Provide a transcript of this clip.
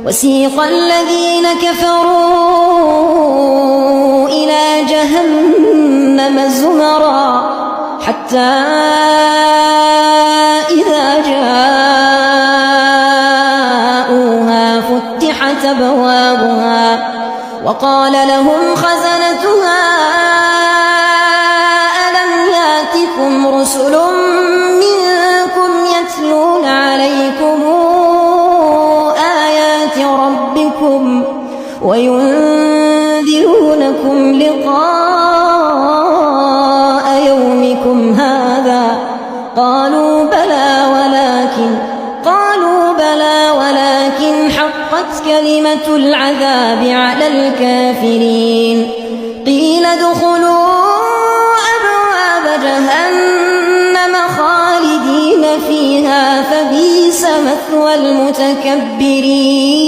وسيق الذين كفروا إلى جهنم زمرا حتى إذا جاءوها فتحت أبوابها وقال لهم خزنتها ألم يأتكم رسل منكم يتلون عليكم آيات ربكم وينذرونكم لقاء يومكم هذا قالوا بلى ولكن حقت كلمة العذاب على الكافرين قيل ادخلوا أبواب جهنم خالدين فيها فبئس مثوى المتكبرين.